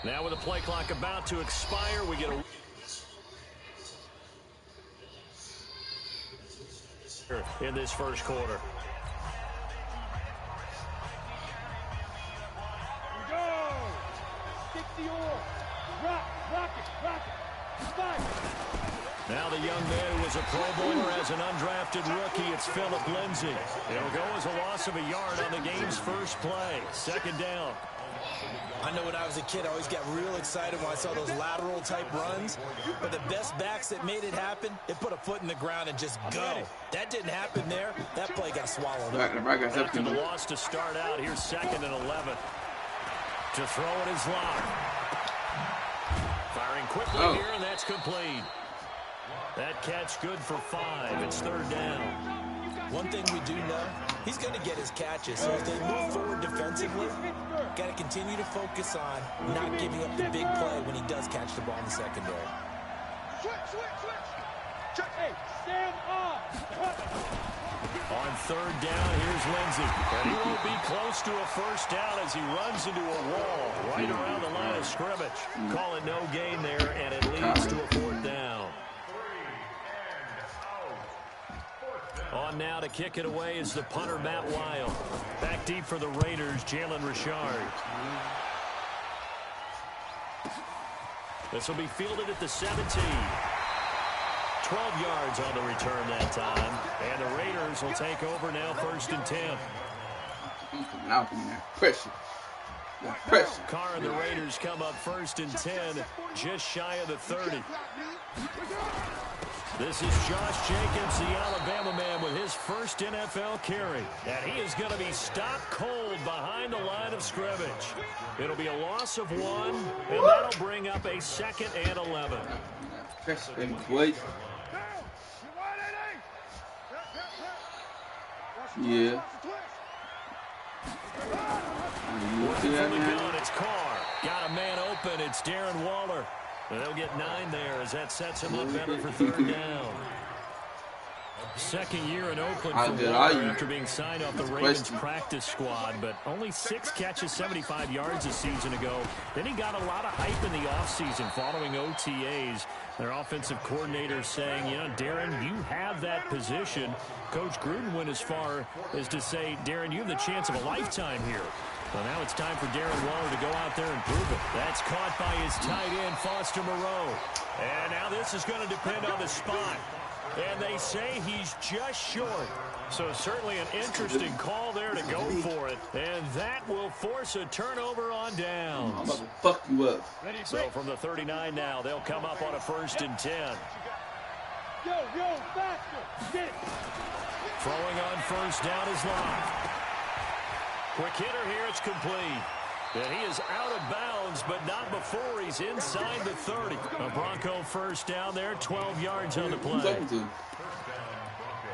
Now with the play clock about to expire, we get a in this first quarter. Here we go. Stick the oar. Rock it. Spike. Now the young man who was a Pro Bowler as an undrafted rookie, it's Phillip Lindsay. It'll go as a loss of a yard on the game's first play. Second down. I know when I was a kid, I always got real excited when I saw those lateral-type runs. But the best backs that made it happen, they put a foot in the ground and just go. That didn't happen there. That play got swallowed up. After the loss to start out, here's 2nd and 11. To throw it is Locke. Firing quickly here, and that's complete. That catch good for 5. It's 3rd down. One thing we do know, he's going to get his catches. So if they move forward defensively, got to continue to focus on not giving up the big play when he does catch the ball in the secondary. Switch. Hey, stand up. On 3rd down, here's Lindsay. And he won't be close to a first down as he runs into a wall right around the line of scrimmage. Call it no gain there, and it leads to a 4th down. On now to kick it away is the punter, Matt Wild. Back deep for the Raiders, Jalen Richard. This will be fielded at the 17. 12 yards on the return that time. And the Raiders will take over now, 1st and 10. Out from there. Pressure. Carr and the Raiders come up 1st and 10, just shy of the 30. This is Josh Jacobs, the Alabama man, with his first NFL carry. And he is going to be stopped cold behind the line of scrimmage. It'll be a loss of 1, and that'll bring up a 2nd and 11. Yeah. It's Carr. Got a man open. It's Darren Waller. They'll get 9 there as that sets him up better for 3rd down. 2nd year in Oakland for Waller after being signed off the Ravens practice squad, but only 6 catches, 75 yards a season ago. Then he got a lot of hype in the offseason following OTAs. Their offensive coordinator saying, you know, Darren, you have that position. Coach Gruden went as far as to say, Darren, you have the chance of a lifetime here. Well, now it's time for Darren Waller to go out there and prove it. That's caught by his tight end, Foster Moreau. And now this is going to depend on the spot. And they say he's just short. So certainly an interesting call there to go for it. And that will force a turnover on downs. I'm about to fuck you up. So from the 39 now, they'll come up on a 1st and 10. Yo, faster. Get it. Throwing on 1st down is Locke. Quick hitter here, it's complete. And he is out of bounds, but not before he's inside the 30. A Bronco 1st down there, 12 yards on the play.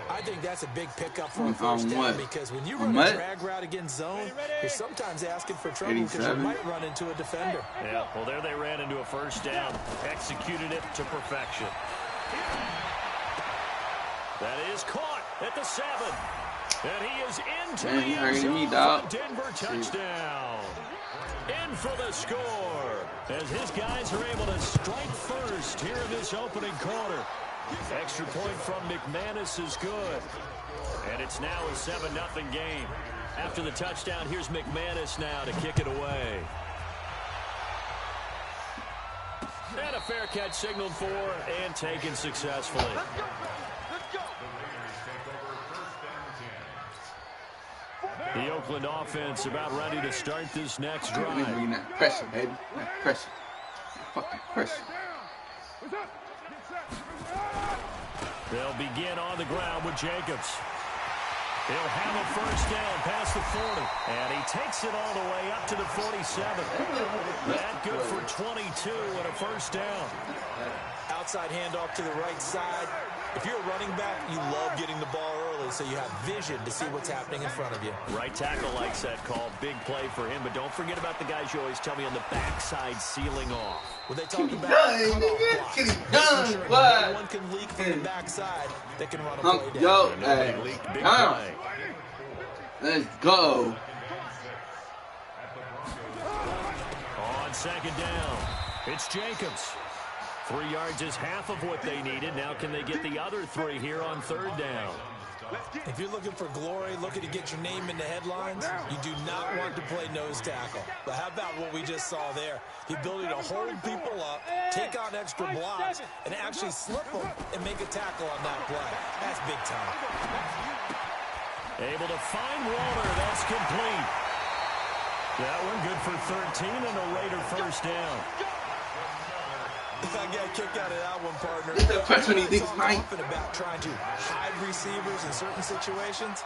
I think that's a big pickup for a 1st down because when you run a drag route against zone, you're sometimes asking for trouble because you might run into a defender. Yeah, well, there they ran into a 1st down. Executed it to perfection. That is caught at the 7. And he is into the end zone for Denver touchdown. In for the score as his guys are able to strike first here in this opening quarter. Extra point from McManus is good. And it's now a 7-0 game. After the touchdown, here's McManus now to kick it away. And a fair catch signaled for and taken successfully. The Oakland offense about ready to start this next drive. That pressure, baby. That pressure. Fucking pressure. They'll begin on the ground with Jacobs. He'll have a 1st down past the 40. And he takes it all the way up to the 47. That good for 22 and a 1st down. Outside handoff to the right side. If you're a running back, you love getting the ball early so you have vision to see what's happening in front of you. Right tackle likes that call. Big play for him. But don't forget about the guys you always tell me on the backside sealing off. Well, they talk about cutoff blocks. No one can leak from the backside that can run a play down. Yo, hey, big play. Let's go. On second down. It's Jacobs. 3 yards is half of what they needed. Now can they get the other 3 here on third down? If you're looking for glory, looking to get your name in the headlines, you do not want to play nose tackle. But how about what we just saw there? The ability to hold people up, take on extra blocks, and actually slip them and make a tackle on that play. That's big time. Able to find Waller. That's complete. That one good for 13 and a Raider first down. I got a kick out of that one, partner. This is the first one he thinks mine. Often about trying to hide receivers in certain situations,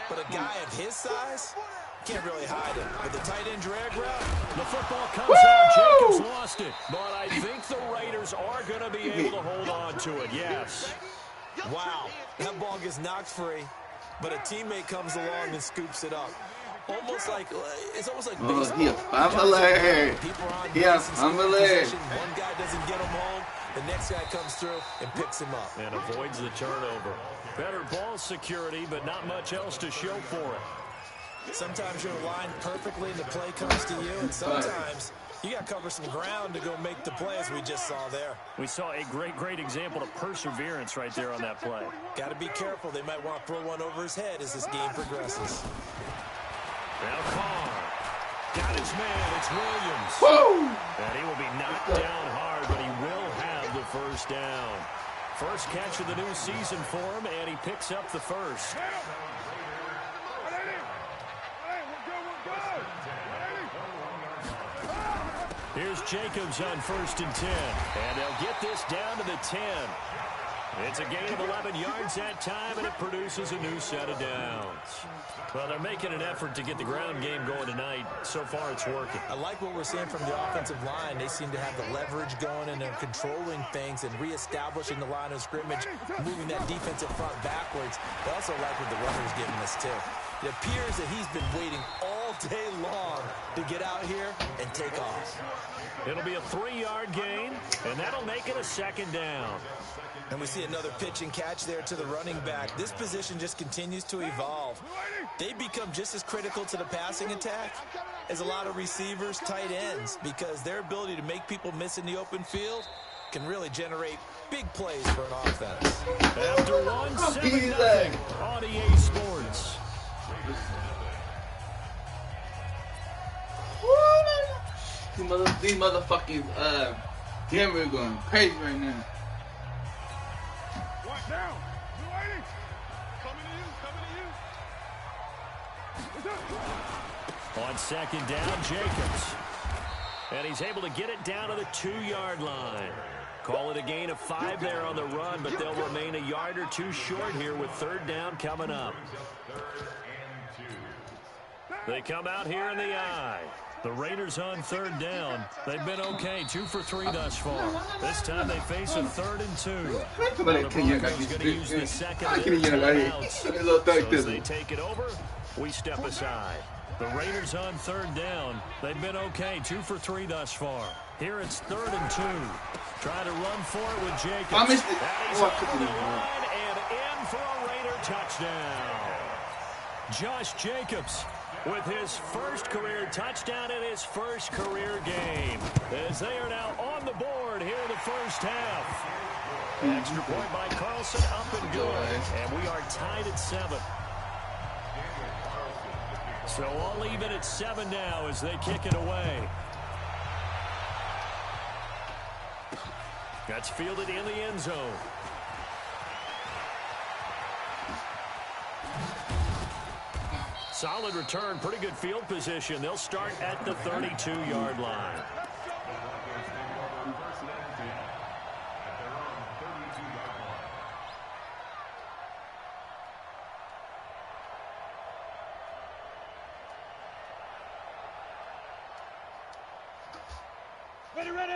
but a guy of his size can't really hide it. With the tight end drag route, the football comes out. Jacobs lost it, but I think the Raiders are going to be able to hold on to it. Yes. Wow, that ball gets knocked free, but a teammate comes along and scoops it up. It's almost like baseball. He a fumbler. He a fumbler. One guy doesn't get him home. The next guy comes through and picks him up. And avoids the turnover. Better ball security, but not much else to show for it. Sometimes you're aligned perfectly and the play comes to you, and sometimes you got to cover some ground to go make the play, as we just saw there. We saw a great example of perseverance right there on that play. Got to be careful. They might want to throw one over his head as this game progresses. Now Carr got his man. It's Williams. Woo! And he will be knocked down hard, but he will have the first down. First catch of the new season for him, and he picks up the first. Here's Jacobs on 1st and 10. And they'll get this down to the 10. It's a gain of 11 yards that time, and it produces a new set of downs. Well, they're making an effort to get the ground game going tonight. So far, it's working. I like what we're seeing from the offensive line. They seem to have the leverage going, and they're controlling things and reestablishing the line of scrimmage, moving that defensive front backwards. I also like what the runner's giving us, too. It appears that he's been waiting all day long to get out here and take off. It'll be a 3-yard gain, and that'll make it a second down. And we see another pitch and catch there to the running back. This position just continues to evolve. They become just as critical to the passing attack as a lot of receivers, tight ends, because their ability to make people miss in the open field can really generate big plays for an offense. After 1-7 on EA Sports. These motherfuckers, Denver going crazy right now. One down. New lady. Coming to you. On second down, Jacobs. And he's able to get it down to the 2-yard line. Call it a gain of 5 there on the run, but they'll remain a yard or 2 short here with third down coming up. They come out here in the eye. The Raiders on third down. They've been okay, 2 for 3 thus far. This time they face a 3rd and 2. The Broncos going to use the second timeouts. So as they take it over, we step aside. The Raiders on third down. They've been okay, 2 for 3 thus far. Here it's 3rd and 2. Try to run for it with Jacobs. I missed it. And he's on the line and in for a Raider touchdown. Josh Jacobs with his first career touchdown in his first career game, as they are now on the board here in the first half. An extra point by Carlson, up and good, and we are tied at 7. So all even at 7 now as they kick it away. That's fielded in the end zone. Solid return, pretty good field position. They'll start at the 32-yard line.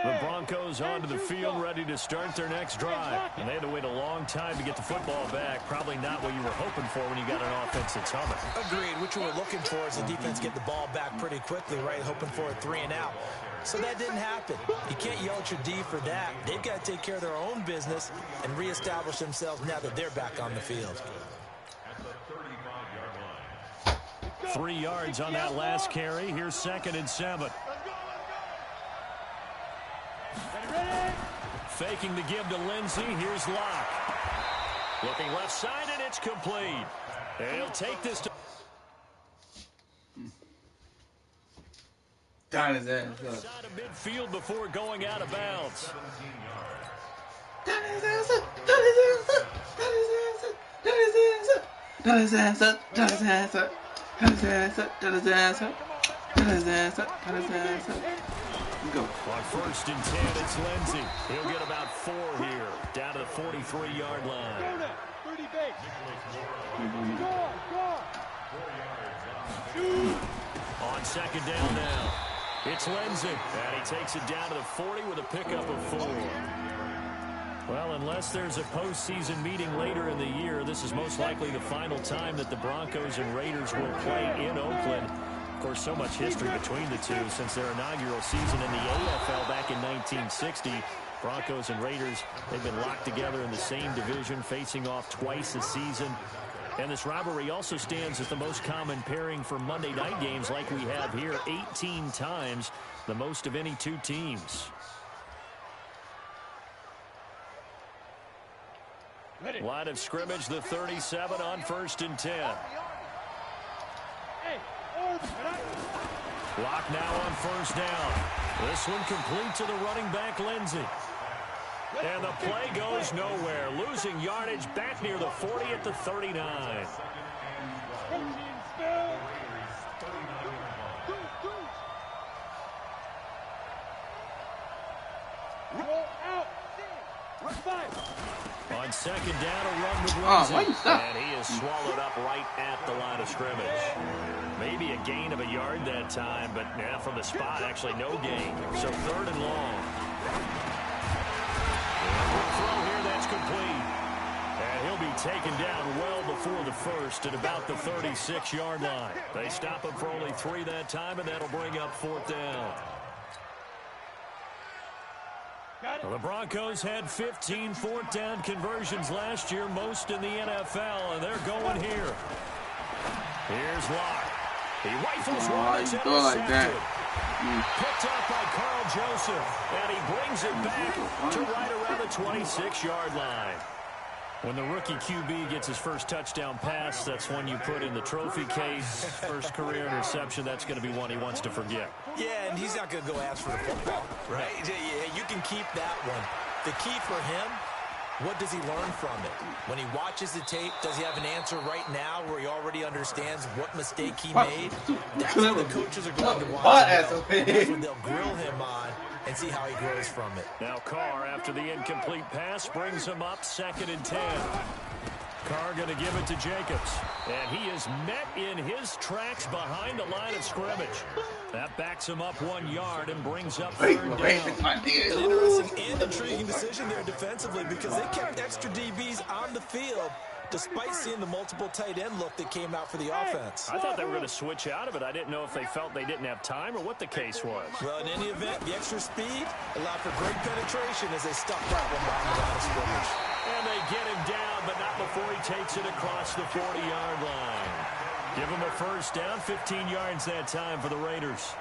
The Broncos onto the field, ready to start their next drive. And they had to wait a long time to get the football back. Probably not what you were hoping for when you got an offense that's humming. Agreed. What you were looking for is the defense get the ball back pretty quickly, right? Hoping for a 3 and out. So that didn't happen. You can't yell at your D for that. They've got to take care of their own business and reestablish themselves now that they're back on the field. 3 yards on that last carry. Here's 2nd and 7. Faking the give to Lindsey. Here's Locke. Looking left side, and it's complete. And he'll take this to... Down his ass. Side of midfield before going out of bounds. Down his ass. Down his ass. Down his ass. Down his ass. Down his ass. Down his ass. Down his ass. Down his ass. Down his ass. Go. On 1st and 10, it's Lindsey. He'll get about 4 here. Down to the 43-yard line. On 2nd down now. It's Lindsey. And he takes it down to the 40 with a pickup of 4. Well, unless there's a postseason meeting later in the year, this is most likely the final time that the Broncos and Raiders will play in Oakland. Of course, so much history between the two since their inaugural season in the AFL back in 1960. Broncos and Raiders, they've been locked together in the same division, facing off twice a season. And this rivalry also stands as the most common pairing for Monday night games like we have here, 18 times, the most of any two teams. Line of scrimmage, the 37 on 1st and 10. Locke now on 1st down. This one complete to the running back, Lindsey. And the play goes nowhere. Losing yardage back near the 40 at the 39. On 2nd down, a run with Lindsey. And he is swallowed up right at the line of scrimmage. Maybe a gain of a yard that time, but yeah, from the spot, actually no gain. So 3rd and long. Throw here, that's complete. And he'll be taken down well before the 1st at about the 36-yard line. They stop him for only 3 that time, and that'll bring up 4th down. Well, the Broncos had 15 4th down conversions last year, most in the NFL, and they're going here. Here's Locke. He rifles one. It's intercepted. Picked up by Carl Joseph, and he brings it back to right around the 26-yard line. When the rookie QB gets his first touchdown pass, that's one you put in the trophy case. First career interception, that's going to be one he wants to forget. Yeah, and he's not going to go ask for the football, right? Yeah, you can keep that one. The key for him, what does he learn from it? When he watches the tape, does he have an answer right now where he already understands what mistake he made? That's what the coaches are going to watch. That's what they'll grill him on and see how he grows from it. Now Carr, after the incomplete pass, brings him up 2nd and 10. Carr going to give it to Jacobs. And he is met in his tracks behind the line of scrimmage. That backs him up 1 yard and brings up 3rd down. An interesting and intriguing decision there defensively because they kept extra DBs on the field despite seeing the multiple tight end look that came out for the offense. I thought they were going to switch out of it. I didn't know if they felt they didn't have time or what the case was. Well, in any event, the extra speed allowed for great penetration as they stuck that one behind the line of scrimmage. And they get him down, but not before he takes it across the 40-yard line. Give him a 1st down, 15 yards that time for the Raiders.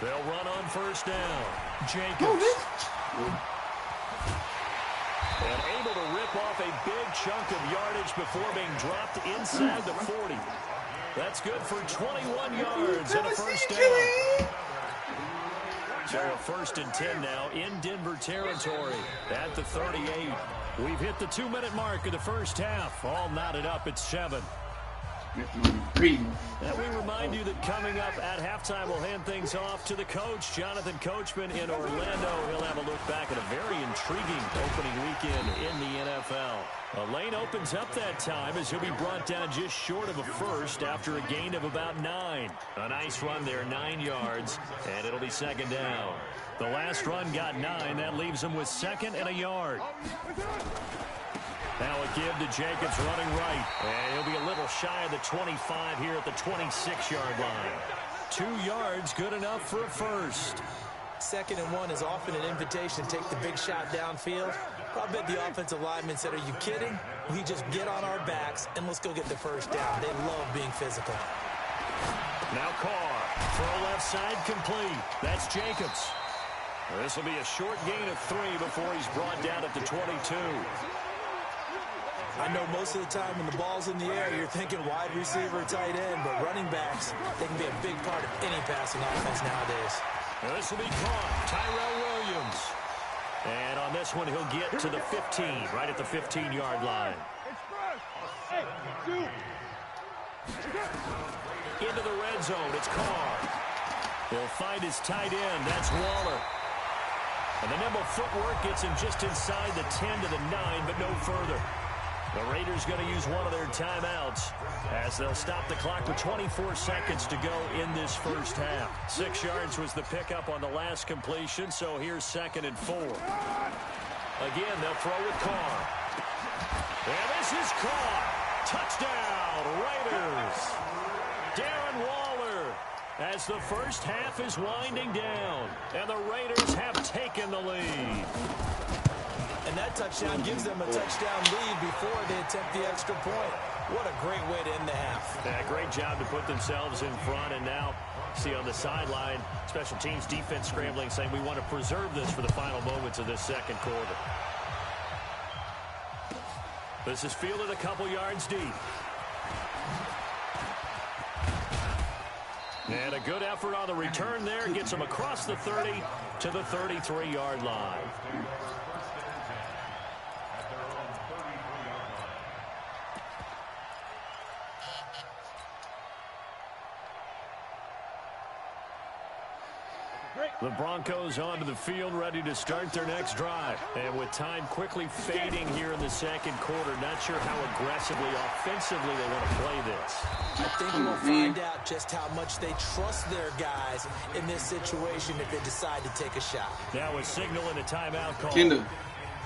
They'll run on 1st down. Jacobs. And able to rip off a big chunk of yardage before being dropped inside the 40. That's good for 21 yards and a 1st down. So a 1st and 10 now in Denver territory at the 38. We've hit the 2-minute mark of the first half. All knotted up at 7. And we remind you that coming up at halftime, we'll hand things off to the coach, Jonathan Coachman in Orlando. He'll have a look back at a very intriguing opening weekend in the NFL. A lane opens up that time as he'll be brought down just short of a 1st after a gain of about 9. A nice run there, 9 yards, and it'll be 2nd down. The last run got 9. That leaves him with 2nd and a yard. Now a give to Jacobs running right. And he'll be a little shy of the 25 here at the 26-yard line. 2 yards, good enough for a 1st. 2nd and 1 is often an invitation to take the big shot downfield. I bet the offensive lineman said, are you kidding? We just get on our backs and let's go get the first down. They love being physical. Now Carr, throw left side complete. That's Jacobs. This will be a short gain of 3 before he's brought down at the 22. I know most of the time when the ball's in the air, you're thinking wide receiver, tight end, but running backs, they can be a big part of any passing offense nowadays. This will be caught. Tyrell Williams. And on this one, he'll get to the 15, right at the 15-yard line. Into the red zone, it's Carr. He'll find his tight end, that's Waller. And the nimble footwork gets him just inside the 10 to the 9, but no further. The Raiders going to use one of their timeouts as they'll stop the clock with 24 seconds to go in this first half. 6 yards was the pickup on the last completion, so here's 2nd and 4. Again, they'll throw with Carr. And this is caught. Touchdown, Raiders. Darren Waller as the first half is winding down, and the Raiders have taken the lead. And that touchdown gives them a touchdown lead before they attempt the extra point. What a great way to end the half. Yeah, great job to put themselves in front. And now, see on the sideline, special teams defense scrambling, saying we want to preserve this for the final moments of this second quarter. This is fielded a couple yards deep. And a good effort on the return there. Gets him across the 30 to the 33-yard line. The Broncos onto the field, ready to start their next drive. And with time quickly fading here in the second quarter, not sure how aggressively, offensively they want to play this. I think we'll find out just how much they trust their guys in this situation if they decide to take a shot. Now a signal and a timeout call.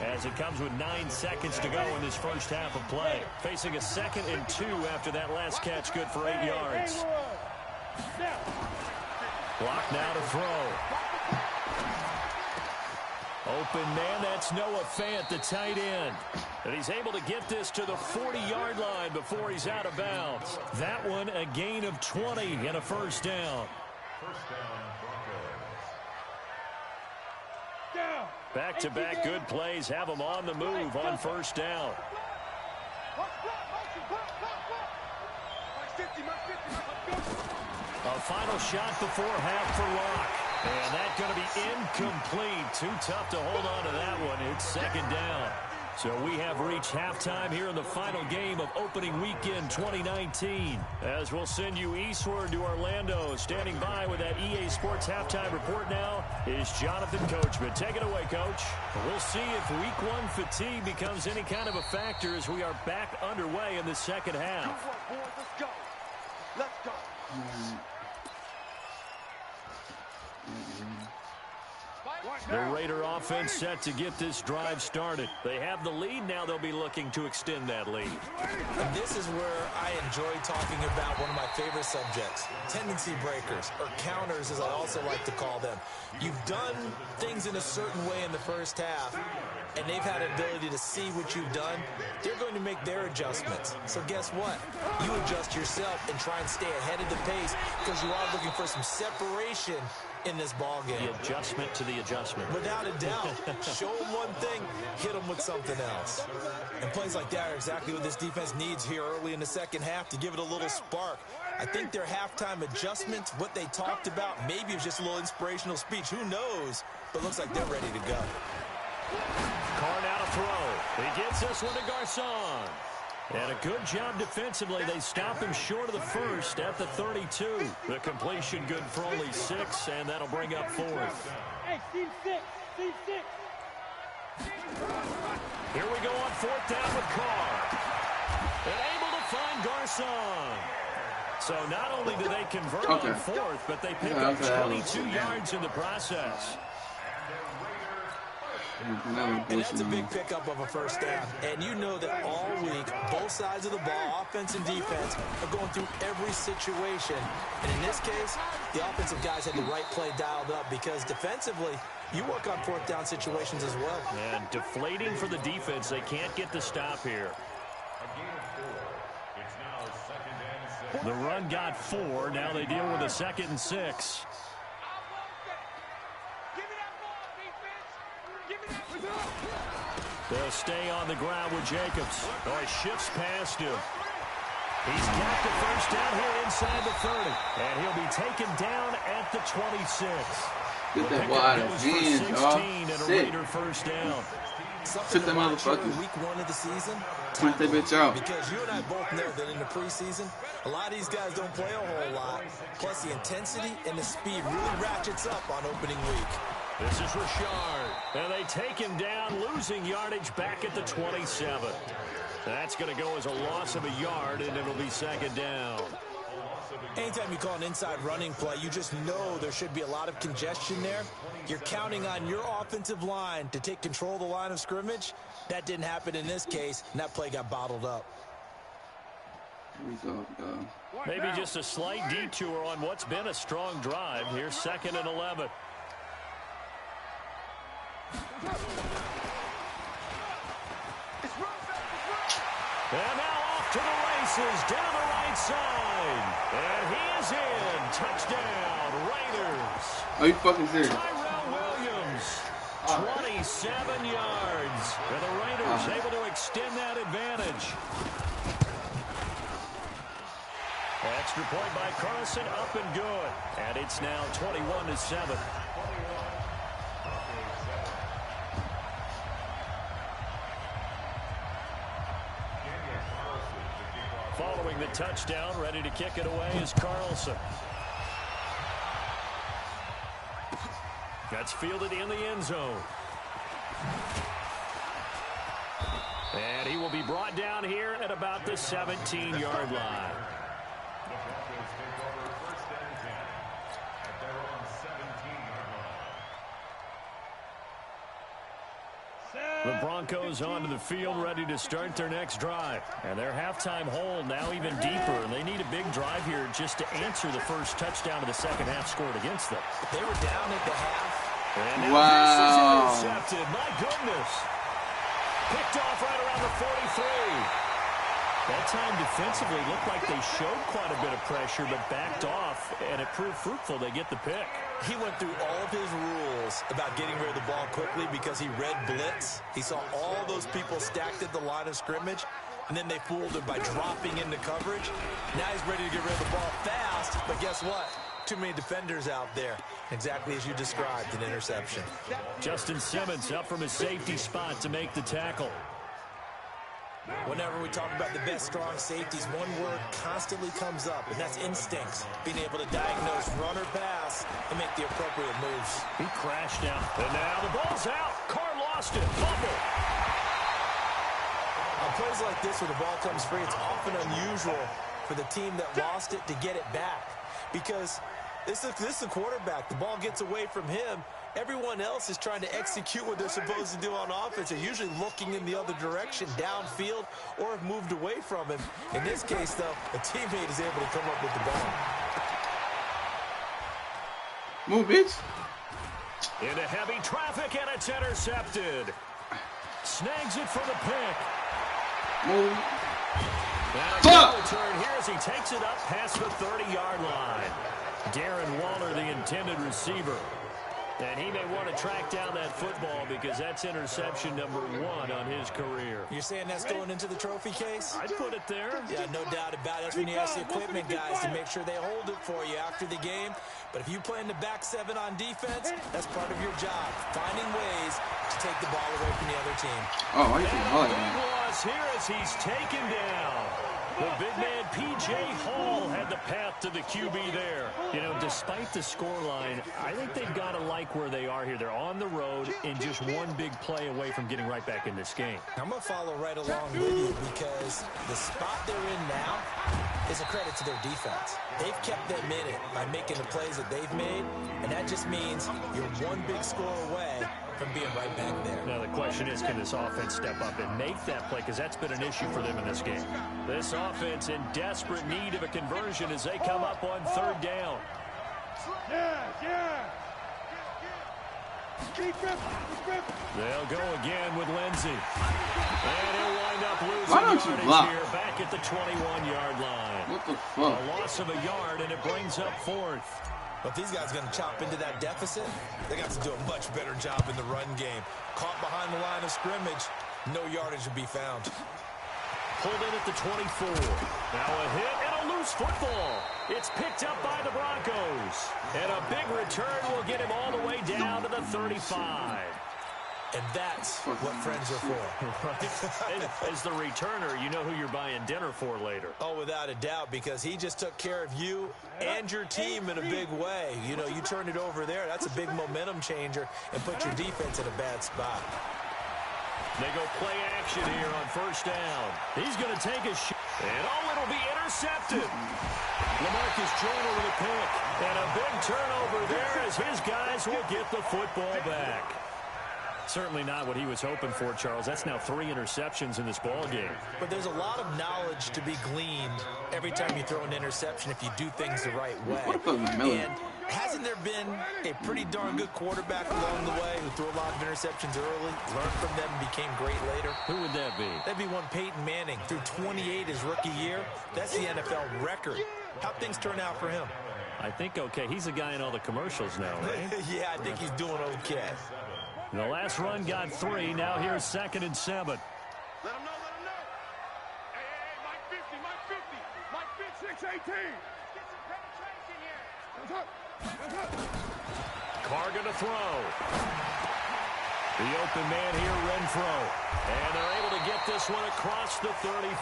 As it comes with 9 seconds to go in this first half of play. Facing a 2nd and 2 after that last catch, good for 8 yards. Block now to throw. Open man, that's Noah Fant, the tight end. And he's able to get this to the 40-yard line before he's out of bounds. That one, a gain of 20 and a first down. Back-to-back good plays have them on the move on first down. A final shot before half for Locke. And that's going to be incomplete. Too tough to hold on to that one. It's 2nd down. So we have reached halftime here in the final game of opening weekend 2019. As we'll send you eastward to Orlando. Standing by with that EA Sports halftime report now is Jonathan Coachman. Take it away, Coach. We'll see if week 1 fatigue becomes any kind of a factor as we are back underway in the second half. Let's go. Let's go. The Raider offense set to get this drive started. They have the lead. Now they'll be looking to extend that lead. And this is where I enjoy talking about one of my favorite subjects, tendency breakers, or counters as I also like to call them. You've done things in a certain way in the first half, and they've had an ability to see what you've done. They're going to make their adjustments. So guess what? You adjust yourself and try and stay ahead of the pace because you are looking for some separation in this ball game. The adjustment to the adjustment. Without a doubt. Show them one thing, hit them with something else. And plays like that are exactly what this defense needs here early in the second half to give it a little spark. I think their halftime adjustments, what they talked about, maybe it was just a little inspirational speech. Who knows? But looks like they're ready to go. Carr now to throw. He gets this one to Garcon. And a good job defensively. They stop him short of the first at the 32. The completion good for only 6, and that'll bring up 4th. Hey, team 6. Team 6. Here we go on 4th down with Carr. And able to find Garcon. So not only do they convert on 4th, but they pick up 22 yards in the process. And that's a big pickup of a first down. And you know that all week, both sides of the ball, offense and defense, are going through every situation. And in this case, the offensive guys had the right play dialed up because defensively, you work on fourth down situations as well. And deflating for the defense. They can't get the stop here. The run got 4. Now they deal with a 2nd and 6. They'll stay on the ground with Jacobs. Oh, he shifts past him. He's got the first down here inside the 30. And he'll be taken down at the 26. Get that wide again, y'all. And a Raider first down. Took that motherfucker. Week 1 of the season. Point that bitch out. Because you and I both know that in the preseason, a lot of these guys don't play a whole lot. Plus, the intensity and the speed really ratchets up on opening week. This is Richard. And they take him down, losing yardage back at the 27. That's going to go as a loss of a yard, and it'll be 2nd down. Anytime you call an inside running play, you just know there should be a lot of congestion there. You're counting on your offensive line to take control of the line of scrimmage. That didn't happen in this case, and that play got bottled up. Here we go. Maybe just a slight detour on what's been a strong drive. Here's 2nd and 11. And now off to the races, down the right side. And he is in. Touchdown, Raiders. Are you fucking serious? Tyrell Williams, 27 yards. And the Raiders able to extend that advantage. Extra point by Carlson, up and good. And it's now 21-7. Following the touchdown, ready to kick it away is Carlson. That's fielded in the end zone. And he will be brought down here at about the 17-yard line. The Broncos onto the field, ready to start their next drive. And their halftime hole now even deeper. And they need a big drive here just to answer the first touchdown of the second half scored against them. They were down at the half. And now this is intercepted. My goodness. Picked off right around the 43. That time defensively looked like they showed quite a bit of pressure, but backed off, and it proved fruitful. They get the pick. He went through all of his rules about getting rid of the ball quickly because he read blitz. He saw all those people stacked at the line of scrimmage, and then they fooled him by dropping into coverage. Now he's ready to get rid of the ball fast, but guess what? Too many defenders out there. Exactly as you described, an interception. Justin Simmons up from his safety spot to make the tackle. Whenever we talk about the best strong safeties, one word constantly comes up, and that's instincts. Being able to diagnose run or pass and make the appropriate moves. He crashed out. And now the ball's out. Carr lost it. Fumble. On plays like this where the ball comes free, it's often unusual for the team that lost it to get it back. Because this is a quarterback. The ball gets away from him. Everyone else is trying to execute what they're supposed to do on offense. They're usually looking in the other direction, downfield, or have moved away from him. In this case, though, a teammate is able to come up with the ball. Move, bitch. Into heavy traffic, and it's intercepted. Snags it for the pick. Move. Now a return here as he takes it up past the 30-yard line. Darren Waller, the intended receiver. And he may want to track down that football because that's interception number 1 on his career. You're saying that's going into the trophy case? I'd put it there. Yeah, no doubt about it. That's when you ask the equipment guys to make sure they hold it for you after the game. But if you play in the back 7 on defense, that's part of your job, finding ways to take the ball away from the other team. Oh, I see. And a big loss here as he's taken down. The big man, P.J. Hall, had the path to the QB there. You know, despite the scoreline, I think they've got to like where they are here. They're on the road and just one big play away from getting right back in this game. I'm going to follow right along with you because the spot they're in now, is a credit to their defense. They've kept them in it by making the plays that they've made, and that just means you're one big score away from being right back there. Now the question is, can this offense step up and make that play? Because that's been an issue for them in this game. This offense in desperate need of a conversion as they come up on third down. They'll go again with Lindsey. And he'll wind up losing yardage here back at the 21-yard line. What the fuck? A loss of a yard, and it brings up fourth. But these guys are going to chop into that deficit. They got to do a much better job in the run game. Caught behind the line of scrimmage, no yardage to be found. Pulled in at the 24. Now a hit and a loose football. It's picked up by the Broncos. And a big return will get him all the way down to the 35. And that's what friends are for. Right. As the returner, you know who you're buying dinner for later. Oh, without a doubt, because he just took care of you and your team in a big way. You know, you turned it over there. That's a big momentum changer and put your defense in a bad spot. They go play action here on first down. He's going to take a shot. And, it'll be intercepted. LaMarcus Joyner with a pick. And a big turnover there as his guys will get the football back. Certainly not what he was hoping for, Charles. That's now 3 interceptions in this ball game. But there's a lot of knowledge to be gleaned every time you throw an interception if you do things the right way. And hasn't there been a pretty darn good quarterback along the way who threw a lot of interceptions early, learned from them, and became great later? Who would that be? That'd be one Peyton Manning. Threw 28 his rookie year. That's the NFL record. How'd things turn out for him? I think okay. He's a guy in all the commercials now, right? Yeah, I think he's doing okay. The last run got 3. Now here's 2nd and 7. Let him know, let him know. Hey, Mike 50, Mike 50. Mike 56, 18. Let's get some penetration here. That's up. Carr gonna throw. The open man here, Renfro. And they're able to get this one across the 35.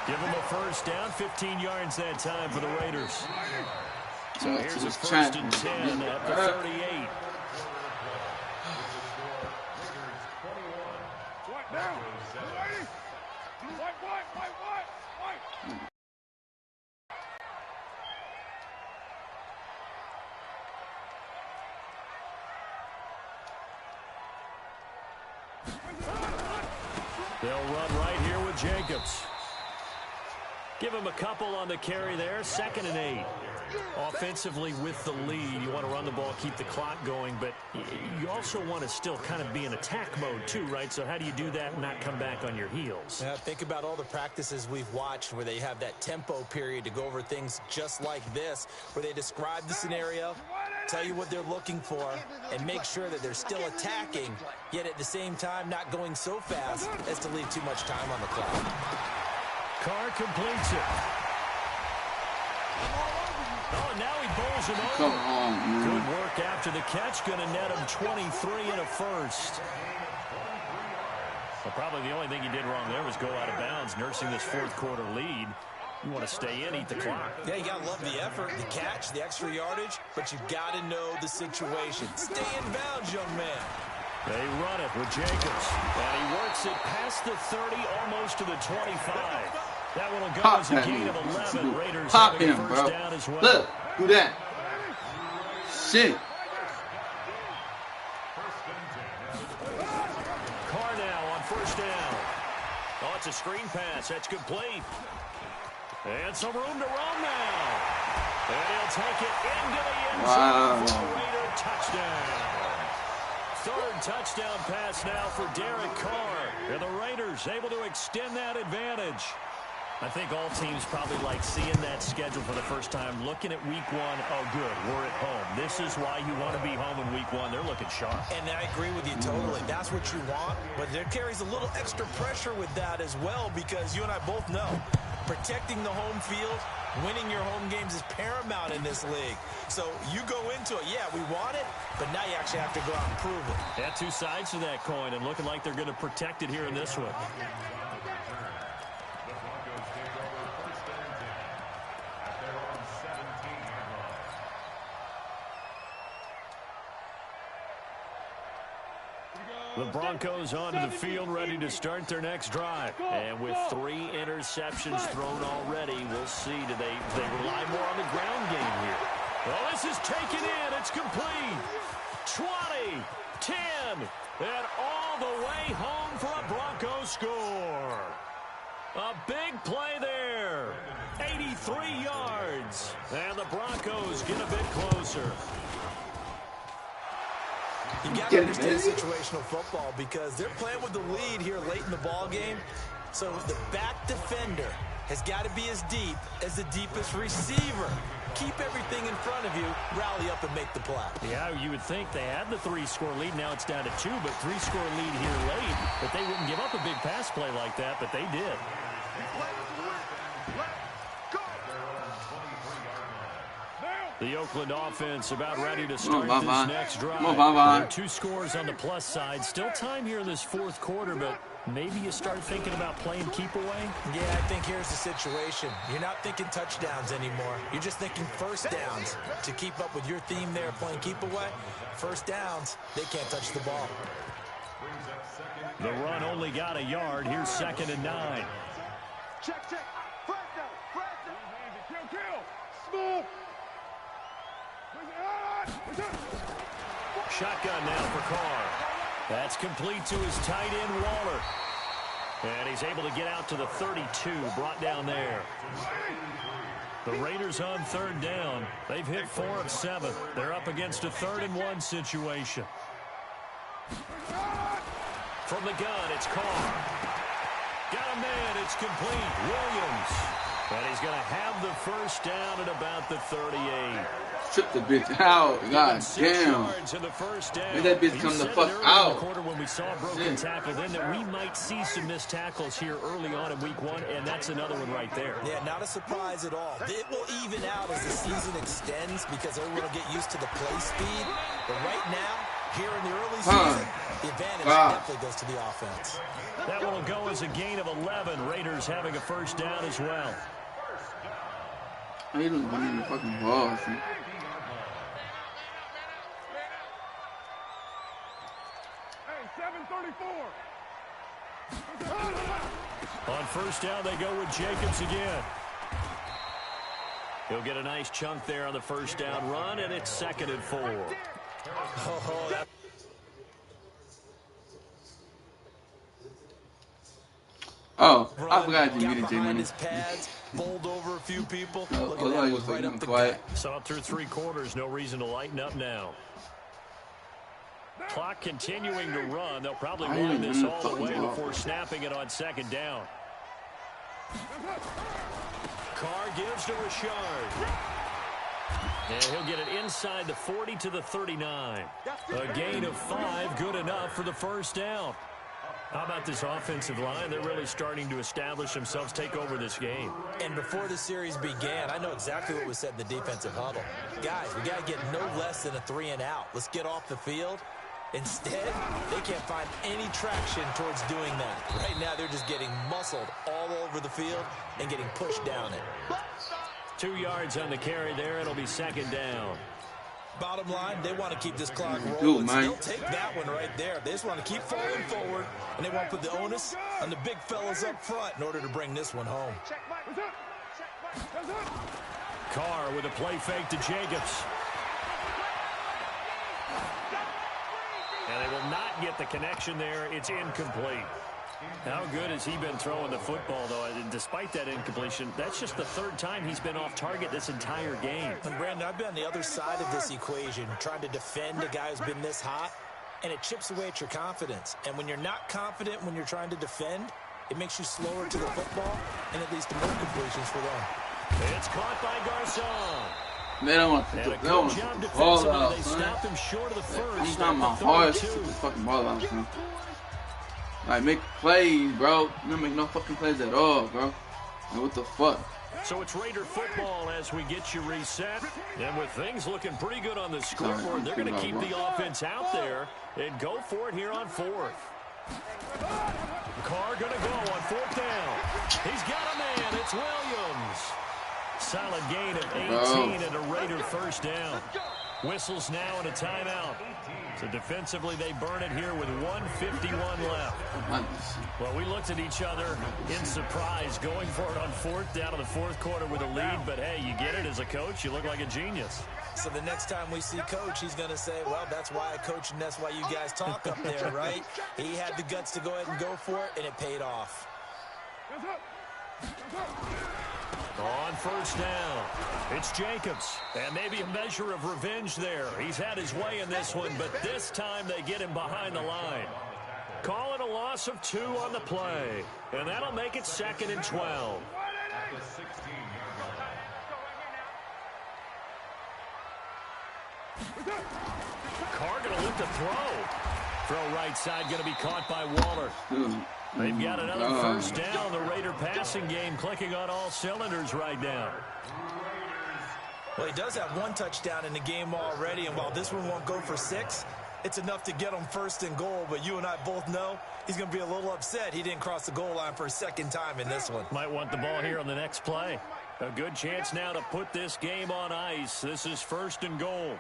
Give him a first down, 15 yards that time for the Raiders. So here's a 1st and 10 at the 38. Now, ready? White. They'll run right here with Jacobs. Give him a couple on the carry there. 2nd and 8. Offensively with the lead, you want to run the ball, keep the clock going, but you also want to still kind of be in attack mode too, right? So how do you do that and not come back on your heels? Yeah, think about all the practices we've watched where they have that tempo period to go over things just like this, where they describe the scenario, tell you what they're looking for, and make sure that they're still attacking, yet at the same time not going so fast as to leave too much time on the clock. Carr completes it. Oh, now he bowls him over. Come on, man. Good work after the catch. Going to net him 23 and a first. Well, probably the only thing he did wrong there was go out of bounds, nursing this 4th quarter lead. You want to stay in, eat the clock. Yeah, you got to love the effort, the catch, the extra yardage, but you got to know the situation. Stay in bounds, young man. They run it with Jacobs. And he works it past the 30, almost to the 25. That one will go as a gain of 11. Raiders Pop having him, a first bro. down as well. Look, do that. Shit. Carr now on first down. Oh, it's a screen pass. That's complete. And some room to roam now. And he'll take it into the end zone for a Raider touchdown. 3rd touchdown pass now for Derek Carr. And the Raiders able to extend that advantage. I think all teams probably like seeing that schedule for the first time, looking at week 1. Oh, good, we're at home. This is why you want to be home in week 1. They're looking sharp. And I agree with you totally. That's what you want, but there carries a little extra pressure with that as well, because you and I both know protecting the home field, winning your home games is paramount in this league. So you go into it, yeah, we want it, but now you actually have to go out and prove it. Yeah, 2 sides to that coin, and looking like they're going to protect it here in this one. Here we go. The Broncos onto the field, ready to start their next drive. And with 3 interceptions thrown already, we'll see. Do they rely more on the ground game here? Well, this is taken in. It's complete. 20, 10, and all the way home for a Broncos score. A big play there. 83 yards. And the Broncos get a bit closer. You got to understand situational football because they're playing with the lead here late in the ball game. So the back defender has got to be as deep as the deepest receiver. Keep everything in front of you, rally up and make the play. Yeah, you would think they had the 3-score lead. Now it's down to 2, but 3-score lead here late. But they wouldn't give up a big pass play like that, but they did. The Oakland offense about ready to start this next drive. There are 2 scores on the plus side. Still time here in this 4th quarter, but maybe you start thinking about playing keep away? Yeah, I think here's the situation. You're not thinking touchdowns anymore. You're just thinking first downs. To keep up with your theme there, playing keep away, first downs, they can't touch the ball. The run only got a yard. Here's 2nd and 9. Check. First down. Kill. Small. Shotgun now for Carr. That's complete to his tight end, Waller. And he's able to get out to the 32, brought down there. The Raiders on 3rd down. They've hit 4 of 7. They're up against a 3rd and 1 situation. From the gun, it's Carr. Got a man, it's complete. Williams. And he's going to have the first down at about the 38. Strip the bitch out. God damn. Make that bitch come the fuck out. Quarter when we saw a broken tackle, then that we might see some missed tackles here early on in week 1, and that's another one right there. Yeah, not a surprise at all. It will even out as the season extends because everyone will get used to the play speed. But right now, here in the early season, the advantage definitely goes to the offense. That will go as a gain of 11. Raiders having a first down as well. I don't want the fucking ball. On first down, they go with Jacobs again. He'll get a nice chunk there on the first down run, and it's 2nd and 4. Oh, I forgot you muted J-Money. Bowled over a few people. He was like quiet. Saw it through 3 quarters. No reason to lighten up now. Clock continuing to run. They'll probably run this all the way before snapping it on 2nd down. Carr gives to Richard. And he'll get it inside the 40 to the 39. A gain of 5, good enough for the first down. How about this offensive line? They're really starting to establish themselves, take over this game. And before the series began, I know exactly what was said in the defensive huddle. Guys, we got to get no less than a 3-and-out. Let's get off the field. Instead, they can't find any traction towards doing that. Right now, they're just getting muscled all over the field and getting pushed down it. 2 yards on the carry there. It'll be 2nd down. Bottom line, they want to keep this clock rolling. So they'll take that one right there. They just want to keep falling forward, and they want to put the onus on the big fellas up front in order to bring this one home. Carr with a play fake to Jacobs. And they will not get the connection there. It's incomplete. How good has he been throwing the football, though? Despite that incompletion, that's just the 3rd time he's been off target this entire game. And Brandon, I've been on the other side of this equation, trying to defend a guy who's been this hot, and it chips away at your confidence. And when you're not confident when you're trying to defend, it makes you slower to the football, and it leads to more completions for them. It's caught by Garcon. They don't want to put the ball out, son. I'm trying my hardest to put the fucking ball out, son. Like, make plays, bro. You don't make no fucking plays at all, bro. Like, what the fuck? So it's Raider football as we get you reset. And with things looking pretty good on the scoreboard, they're going to keep the offense out there and go for it here on 4th. Carr going to go on 4th down. He's got a man. It's Williams. Solid gain of 18 and a Raider first down. Whistles now and a timeout. So defensively, they burn it here with 1:51 left. Well, we looked at each other in surprise going for it on fourth down in the fourth quarter with a lead. But, hey, you get it as a coach. You look like a genius. So the next time we see Coach, he's going to say, well, that's why I coach and that's why you guys talk up there, right? He had the guts to go ahead and go for it, and it paid off. On first down, it's Jacobs. And maybe a measure of revenge there. He's had his way in this one, but this time they get him behind the line. Call it a loss of 2 on the play. And that'll make it 2nd and 12. Carr going to lift a throw. Throw right side going to be caught by Waller. They've got another first down. The Raider passing game clicking on all cylinders right now. Well, he does have 1 touchdown in the game already, and while this one won't go for 6, it's enough to get him 1st and goal. But you and I both know he's going to be a little upset he didn't cross the goal line for a 2nd time in this one. Might want the ball here on the next play. A good chance now to put this game on ice. This is 1st and goal.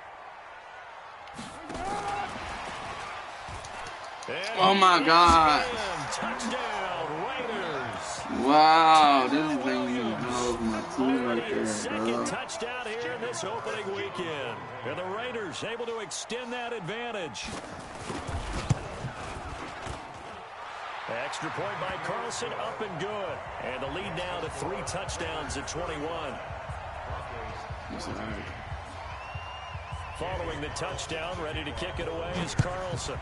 Oh my God! Touchdown, Raiders! Wow, this is my team right there, Second touchdown here in this opening weekend, and the Raiders able to extend that advantage. Extra point by Carlson, up and good, and the lead now to 3 touchdowns at 21. Following the touchdown, ready to kick it away is Carlson.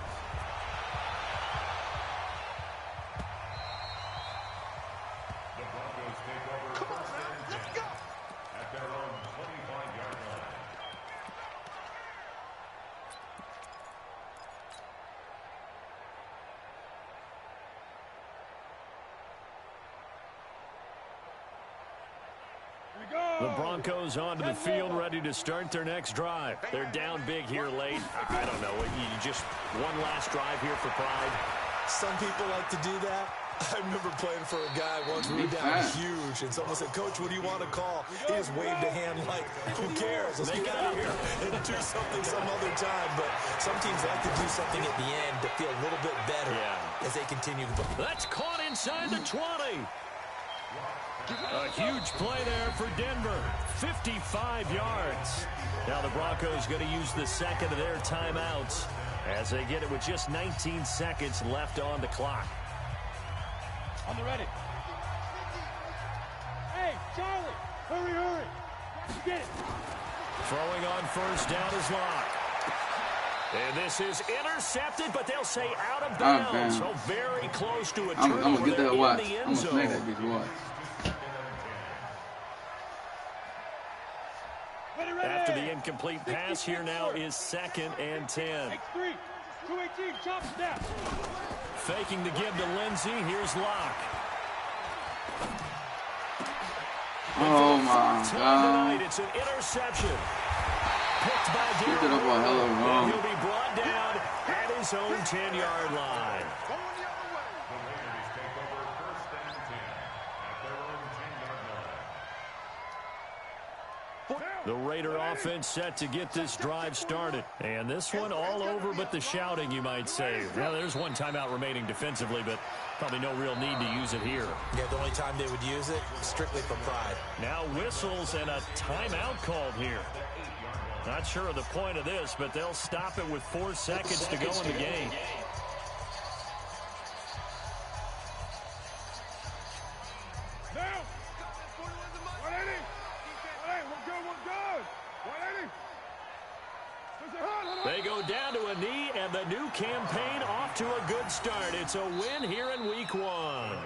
The Broncos onto the field, ready to start their next drive. They're down big here late. I don't know. You just one last drive here for pride. Some people like to do that. I remember playing for a guy once we were down huge, and someone said, Coach, what do you want to call? He just waved a hand like, who cares? Let's get out of here and do something some other time. But some teams like to do something at the end to feel a little bit better as they continue to play. That's caught inside the 20. A huge play there for Denver. 55 yards. Now the Broncos going to use the second of their timeouts as they get it with just 19 seconds left on the clock. On the ready. Hey, Charlie, hurry. Get it. Throwing on first down is Locke. And this is intercepted, but they'll say out of bounds. So very close to a turnover. I'm going to get that watch. I'm going to play that bitch watch. After the incomplete pass, here now is 2nd and 10. X3, 218, chop snap. Faking the give to Lindsey. Here's Locke. Oh my God. It's an interception. Picked by Picked it up a hell of a run. He'll be brought down at his own 10-yard line. The Raider offense set to get this drive started. And this one all over but the shouting, you might say. Well, there's one timeout remaining defensively, but probably no real need to use it here. Yeah, the only time they would use it, strictly for pride. Now whistles and a timeout called here. Not sure of the point of this, but they'll stop it with 4 seconds to go in the game. Now. 180. Hey, we're good. They go down to a knee, and the new campaign off to a good start. It's a win here in Week 1.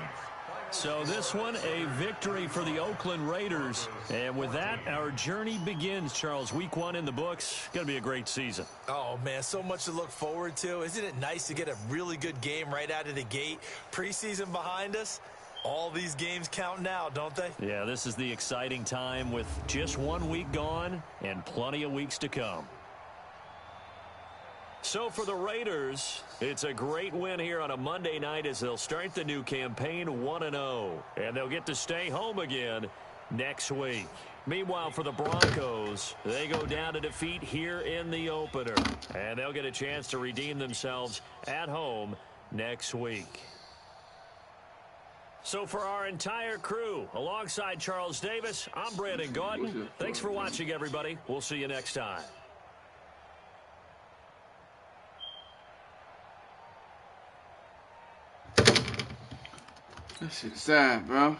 So this one, a victory for the Oakland Raiders. And with that, our journey begins, Charles. Week 1 in the books. Going to be a great season. Oh, man, so much to look forward to. Isn't it nice to get a really good game right out of the gate? Preseason behind us. All these games count now, don't they? Yeah, this is the exciting time with just 1 week gone and plenty of weeks to come. So for the Raiders, it's a great win here on a Monday night as they'll start the new campaign 1-0. And they'll get to stay home again next week. Meanwhile, for the Broncos, they go down to defeat here in the opener. And they'll get a chance to redeem themselves at home next week. So for our entire crew, alongside Charles Davis, I'm Brandon Gaudin. Thanks for watching, everybody. We'll see you next time. That shit's sad, bro.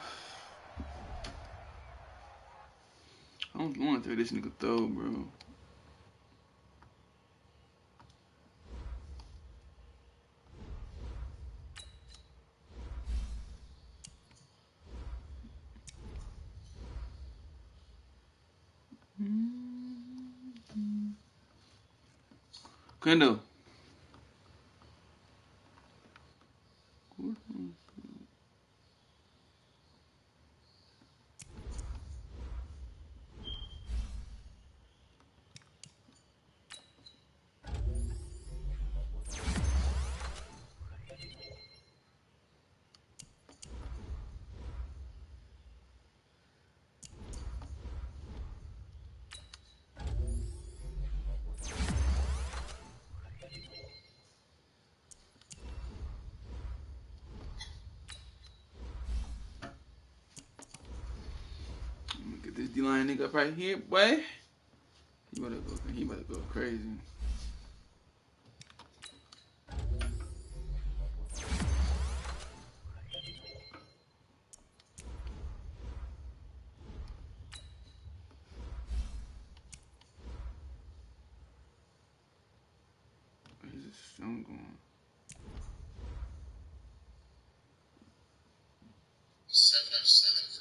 I don't want to take this nigga throw, bro. Kendall. Get this D-line nigga up right here, boy. He better go crazy. Where's this film going? 707.